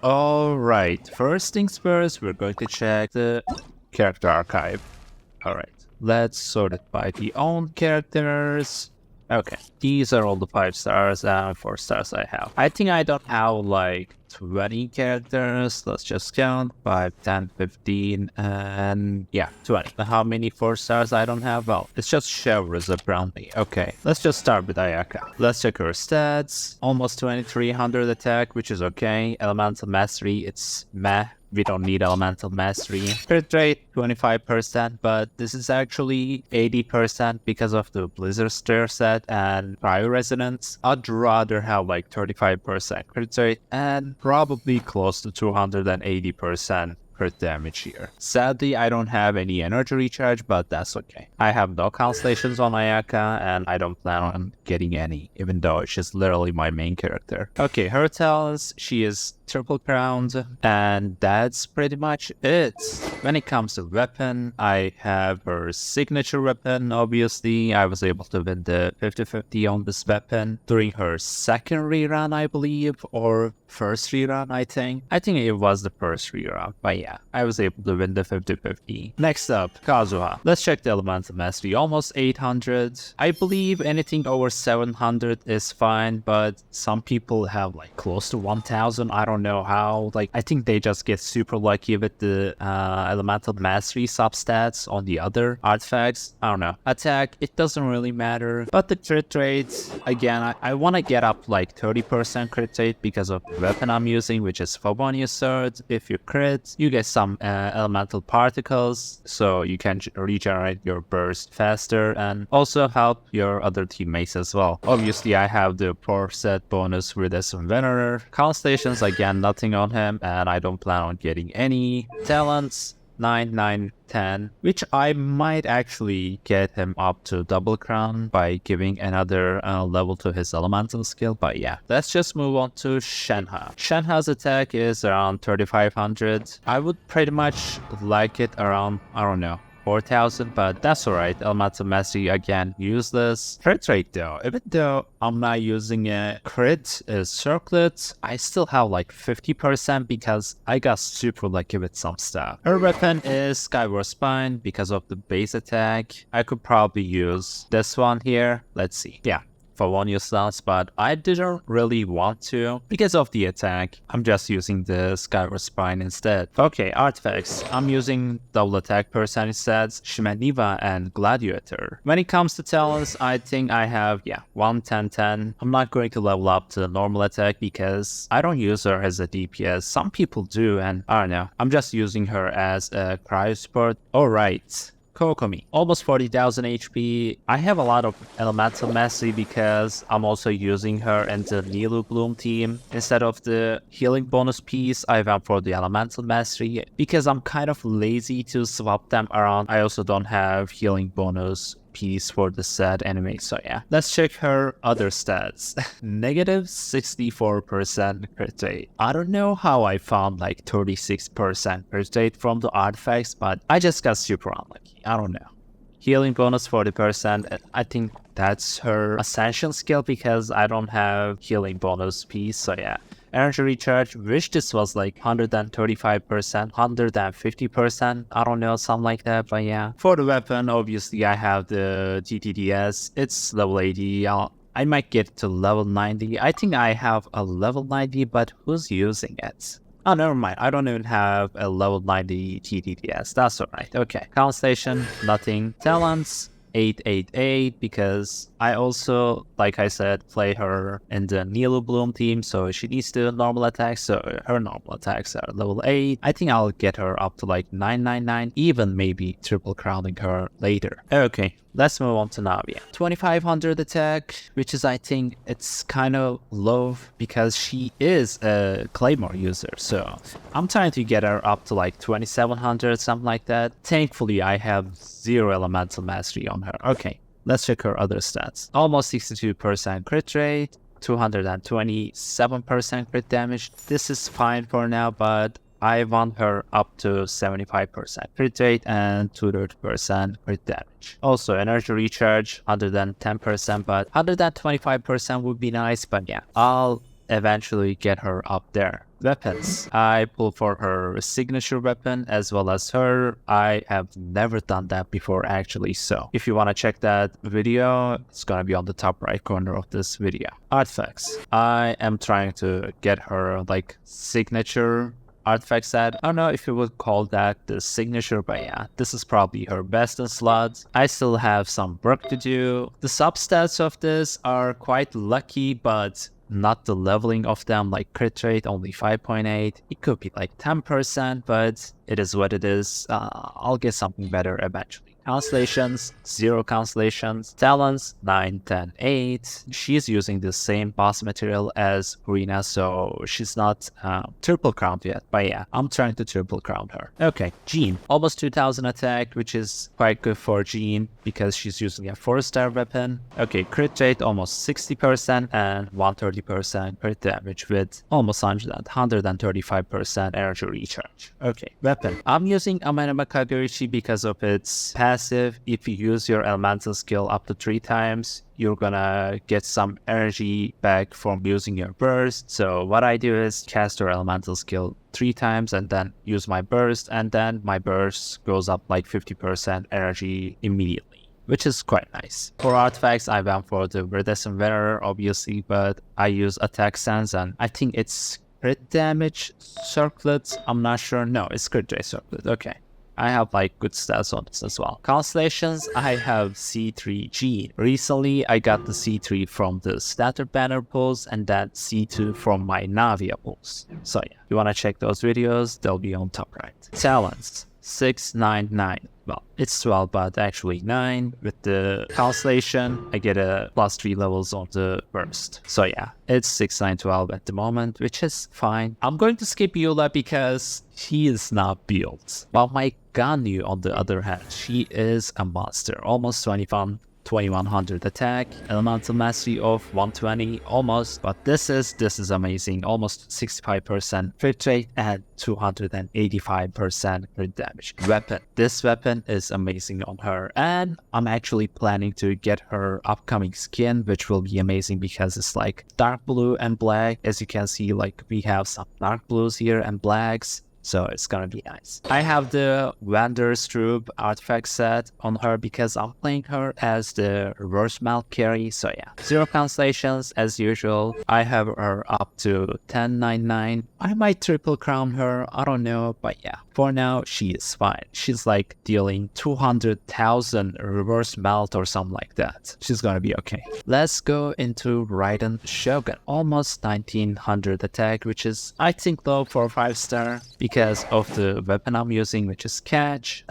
Alright, first things first, we're going to check the character archive. Alright, let's sort it by the own characters. Okay, these are all the 5 stars and 4 stars I have. I think I don't have like 20 characters. Let's just count 5, 10, 15, and yeah, 20. How many 4 stars I don't have? Well, it's just showers around me. Okay, let's just start with Ayaka. Let's check her stats. Almost 2300 attack, which is okay. Elemental mastery, it's meh. We don't need elemental mastery. Crit rate 25%, but this is actually 80% because of the Blizzard Stir set and Cryo Resonance. I'd rather have like 35% crit rate and probably close to 280% crit damage here. Sadly, I don't have any energy recharge, but that's okay. I have no constellations on Ayaka, and I don't plan on getting any, even though she's literally my main character. Okay, her talents, she is triple crowned, and that's pretty much it. When it comes to weapon, I have her signature weapon, obviously. I was able to win the 50-50 on this weapon during her second rerun, I believe, or first rerun, I think. I think it was the first rerun, but yeah, I was able to win the 50-50. Next up, Kazuha. Let's check the elemental mastery. Almost 800. I believe anything over 700 is fine, but some people have like close to 1000. I don't know how. Like, I think they just get super lucky with the elemental mastery substats on the other artifacts. I don't know. Attack, it doesn't really matter. But the crit rate, again, I want to get up like 30% crit rate because of the weapon I'm using, which is Favonius Sword. If you crit, you get some elemental particles, so you can regenerate your burst faster and also help your other teammates as well. Obviously, I have the 4-set bonus with this Venerer. Constellations, again, nothing on him, and I don't plan on getting any. Talents, 9, 9, 10, which I might actually get him up to double crown by giving another level to his elemental skill, but yeah. Let's just move on to Shenhe. Shenhe's attack is around 3500. I would pretty much like it around, I don't know, 4000, but that's alright. Elemental mastery, again, useless. Crit rate though, even though I'm not using a crit circlet, I still have like 50% because I got super lucky with some stuff. Her weapon is Skyward Spine because of the base attack. I could probably use this one here. Let's see. Yeah, Favonius stance, but I didn't really want to because of the attack. I'm just using the Skyward Spine instead. Okay, artifacts. I'm using double attack percentage sets, Shimaniva and Gladiator. When it comes to talents, I think I have, yeah, 1, 10, 10. I'm not going to level up to normal attack because I don't use her as a DPS. Some people do, and I don't know. I'm just using her as a cryo support. Alright. Kokomi, almost 40,000 HP. I have a lot of elemental mastery because I'm also using her in the Nilu Bloom team. Instead of the healing bonus piece, I went for the elemental mastery because I'm kind of lazy to swap them around. I also don't have healing bonus piece for the set anyway, so yeah. Let's check her other stats. Negative 64% crit rate. I don't know how I found like 36% crit rate from the artifacts, but I just got super unlucky. I don't know. Healing bonus 40%. I think that's her ascension skill because I don't have healing bonus piece, so yeah. Energy recharge, wish this was like 135%, 150%, I don't know, something like that, but yeah. For the weapon, obviously I have the GTDS, it's level 80, I might get to level 90. I think I have a level 90, but who's using it? Oh, never mind. I don't even have a level 90 GTDS. That's alright. Okay. Constellation, nothing. Talents, 888 because I also, like I said, play her in the Nilu Bloom team, so she needs the normal attacks, so her normal attacks are level 8. I think I'll get her up to like 999, even maybe triple crowning her later. Okay, let's move on to Navia. 2500 attack, which is, I think, it's kind of low because she is a Claymore user, so I'm trying to get her up to like 2700, something like that. Thankfully, I have 0 elemental mastery on her. Okay, let's check her other stats. Almost 62% crit rate, 227% crit damage. This is fine for now, but I want her up to 75% crit rate and 230% crit damage. Also, energy recharge, 110%, but 125% would be nice, but yeah, I'll eventually get her up there. weapons. I pull for her signature weapon as well as her. I have never done that before actually, so if you want to check that video, it's gonna be on the top right corner of this video. Artifacts. I am trying to get her like signature artifact set. I don't know if you would call that the signature, but yeah, this is probably her best in slots. I still have some work to do. The substats of this are quite lucky, but not the leveling of them, like crit rate only 5.8. It could be like 10%, but it is what it is. I'll get something better eventually. Constellations, 0 constellations. Talents, 9, 10, 8. She's using the same boss material as Rina, so she's not triple crowned yet. But yeah, I'm trying to triple crown her. Okay, Jean. Almost 2000 attack, which is quite good for Jean because she's using a 4-star weapon. Okay, crit rate almost 60% and 130% crit damage with almost 135% energy recharge. Okay, weapon. I'm using Amanema Kagurichi because of its passive. If you use your elemental skill up to 3 times, you're gonna get some energy back from using your burst. So what I do is cast your elemental skill 3 times and then use my burst, and then my burst goes up like 50% energy immediately, which is quite nice. For artifacts, I went for the Iridescent Wearer, obviously, but I use attack sense, and I think it's crit damage circlet. I'm not sure. No, it's crit damage circlet. Okay. I have like good stats on this as well. Constellations, I have C3G. Recently, I got the C3 from the Statter Banner pulls and then C2 from my Navia pulls. So yeah, if you want to check those videos, they'll be on top right. Talents, 6, 9, 9. Well, it's 12, but actually 9. With the Constellation, I get a +3 levels on the burst. So yeah, it's 6, 9, 12 at the moment, which is fine. I'm going to skip Eula because she is not built. While my Ganyu, on the other hand, she is a monster. Almost 2100 attack, elemental mastery of 120 almost, but this is amazing. Almost 65% crit rate and 285% crit damage. Weapon. This weapon is amazing on her, and I'm actually planning to get her upcoming skin, which will be amazing because it's like dark blue and black. As you can see, like we have some dark blues here and blacks. So it's gonna be nice. I have the Wanderer's Troop artifact set on her because I'm playing her as the reverse mount carry. So yeah, 0 constellations as usual. I have her up to 1099. I might triple crown her, I don't know, but yeah, for now she is fine. She's like dealing 200,000 reverse melt or something like that. She's gonna be okay. Let's go into Raiden Shogun. Almost 1900 attack, which is I think low for a 5-star because of the weapon I'm using, which is Catch.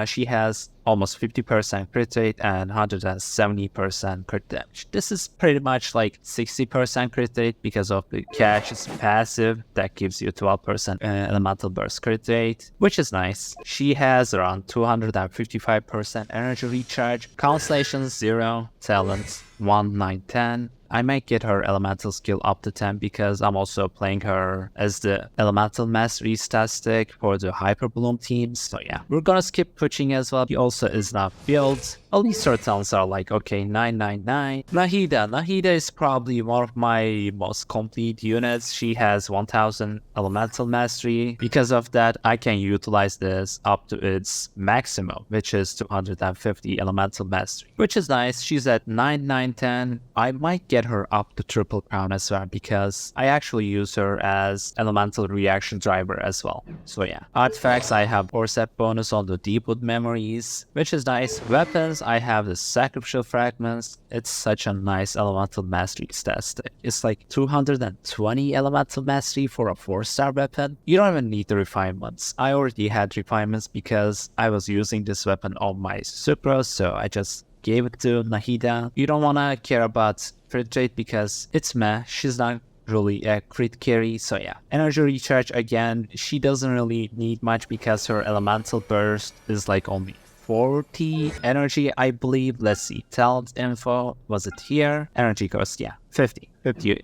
She has almost 50% crit rate and 170% crit damage. This is pretty much like 60% crit rate because of the Catch's passive that gives you 12% elemental burst crit rate, which is nice. She has around 255% energy recharge. Constellations 0, talents 1, 9, 10. I might get her elemental skill up to 10 because I'm also playing her as the elemental mastery statistic for the Hyper Bloom teams. So yeah, we're gonna skip Puching as well. He also is not built. All these her talents are like, okay, 999. Nahida is probably one of my most complete units. She has 1000 elemental mastery. Because of that, I can utilize this up to its maximum, which is 250 elemental mastery, which is nice. She's at 9910. I might get her up to triple crown as well because I actually use her as elemental reaction driver as well. So yeah, artifacts, I have Orset bonus on the Deepwood memories, which is nice. Weapons, I have the sacrificial fragments. It's such a nice elemental mastery statistic. It's like 220 elemental mastery for a 4-star weapon. You don't even need the refinements. I already had refinements because I was using this weapon on my Sucrose, so I just gave it to Nahida. You don't want to care about crit rate because it's meh. She's not really a crit carry. So yeah, energy recharge again, she doesn't really need much because her elemental burst is like only 40 energy, I believe. Let's see, talent info, was it here? Energy cost, yeah, 50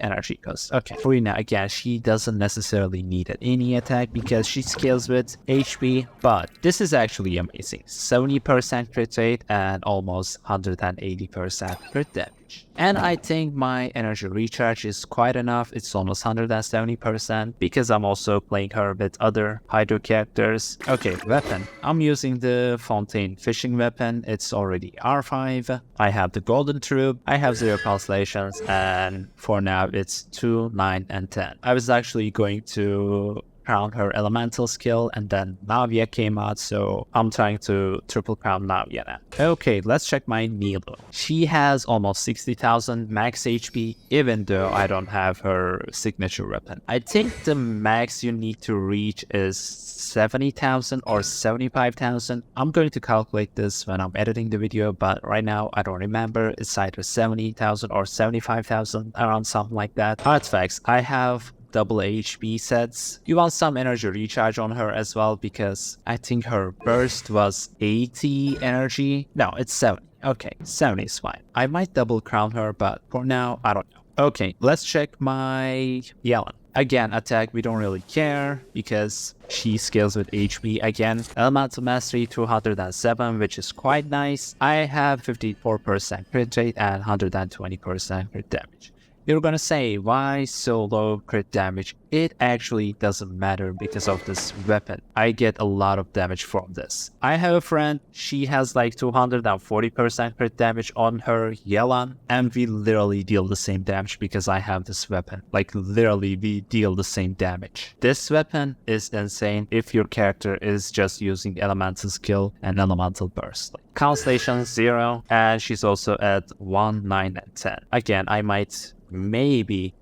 energy cost. Okay, Rina, again, she doesn't necessarily need any attack because she scales with HP, but this is actually amazing. 70% crit rate and almost 180% crit damage. damage. And I think my energy recharge is quite enough. It's almost 170% because I'm also playing her with other Hydro characters. Okay, weapon. I'm using the Fontaine fishing weapon. It's already R5. I have the golden troop. I have 0 constellations, and for now it's 2, 9, and 10. I was actually going to crown her elemental skill, and then Navia came out, so I'm trying to triple crown Navia now. Okay, let's check my Nilo. She has almost 60,000 max HP, even though I don't have her signature weapon. I think the max you need to reach is 70,000 or 75,000. I'm going to calculate this when I'm editing the video, but right now I don't remember. It's either 70,000 or 75,000, around something like that. Artifacts, I have double HP sets. You want some energy recharge on her as well, because I think her burst was 80 energy. No, it's 70. Okay, 70 is fine. I might double crown her, but for now, I don't know. Okay, let's check my Yellen. Again, attack, we don't really care because she scales with HP again. Elemental Mastery 207, which is quite nice. I have 54% crit rate and 120% crit damage. You're gonna say, why so low crit damage? It actually doesn't matter because of this weapon. I get a lot of damage from this. I have a friend, she has like 240% crit damage on her Yelan, and we literally deal the same damage because I have this weapon. Like literally we deal the same damage. This weapon is insane if your character is just using elemental skill and elemental burst. Constellation 0, and she's also at 1, 9, and 10. Again, I might maybe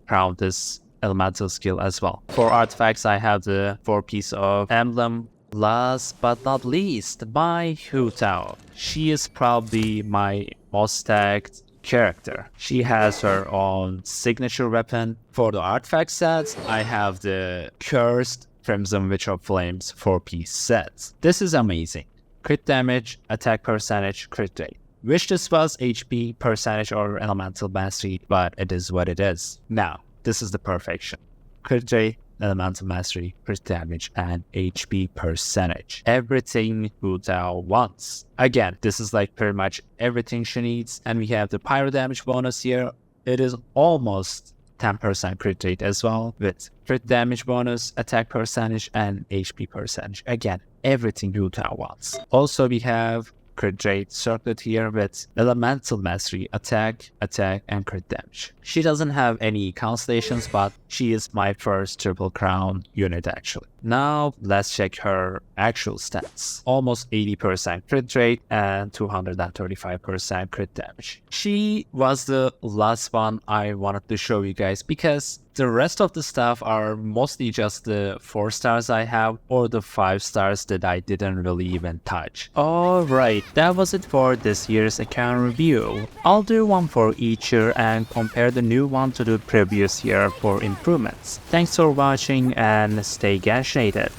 crown this elemental skill as well. For artifacts, I have the 4-piece of emblem. Last but not least, my Hu Tao. She is probably my most stacked character. She has her own signature weapon. For the artifact sets, I have the Cursed Crimson Witch of Flames 4-piece sets. This is amazing. Crit damage, attack percentage, crit rate. Wish this was HP, percentage, or elemental mastery, but it is what it is. Now, this is the perfection. Crit rate, elemental mastery, crit damage, and HP percentage. Everything Hu Tao wants. Again, this is like pretty much everything she needs. And we have the pyro damage bonus here. It is almost 10% crit rate as well, with crit damage bonus, attack percentage, and HP percentage. Again, everything Hu Tao wants. Also, we have crit rate circlet here with elemental mastery, attack, and crit damage. She doesn't have any constellations, but she is my first triple crown unit actually. Now let's check her actual stats. Almost 80% crit rate and 235% crit damage. She was the last one I wanted to show you guys because the rest of the stuff are mostly just the 4 stars I have or the 5 stars that I didn't really even touch. Alright, that was it for this year's account review. I'll do one for each year and compare the new one to the previous year for improvements. Thanks for watching and stay Genshated.